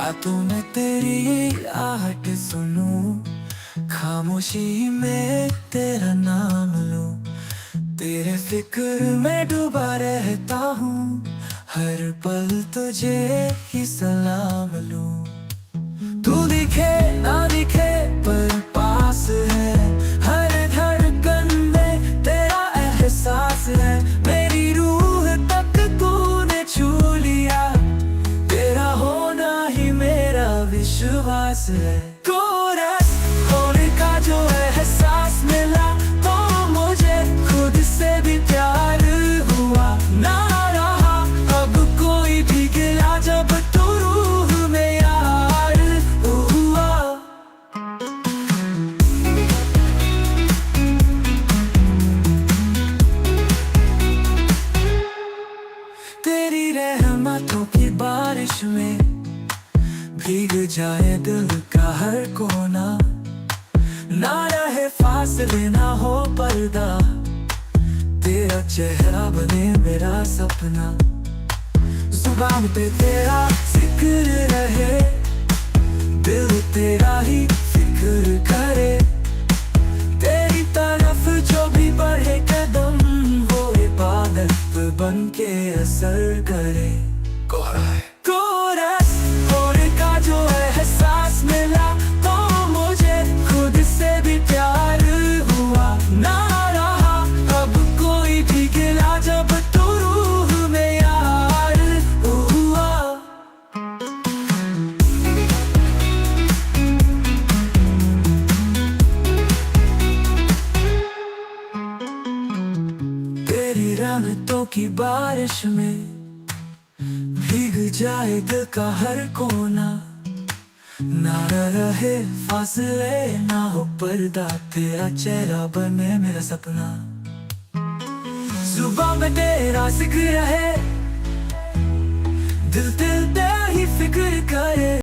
रातों में तेरी आहट सुनूं, खामोशी में तेरा नाम लूं। तेरे फिक्र में डूबा रहता हूँ, हर पल तुझे ही सलाम लूं। तू दिखे ना दिखे पर पास है, हर धड़कन में तेरा एहसास है। मेरी रूह तक तूने छू लिया, तेरा होना ही मेरा विश्वास है। कोरस होने का जो एहसास मिला, तो मुझे खुद से भी प्यार हुआ। ना रहा अब कोई भी गिला, जब तू रूह में यार हुआ। तेरी रहमतों की बारिश में भीग जाए दिल का हर कोना। ना रहे फासले ना हो पर्दा, तेरा चेहरा बने मेरा सपना। जुबान पे तेरा जिक्र रहे, दिल तेरा ही फिक्र करे। तेरी तरफ जो भी बढ़े कदम, वो इबादत बन के असर करे। कोरस होने का जो एहसास मिला, तो मुझे खुद से भी प्यार हुआ। ना रहा अब कोई भी गिला, जब तू रूह में यार हुआ। तेरी रहमतों की बारिश में भीग जाए दिल का हर कोना। ना रहे फासले ना हो पर्दा, तेरा चेहरा बने मेरा सपना। जुबान में तेरा जिक्र रहे, दिल तेरा ही फिक्र करे।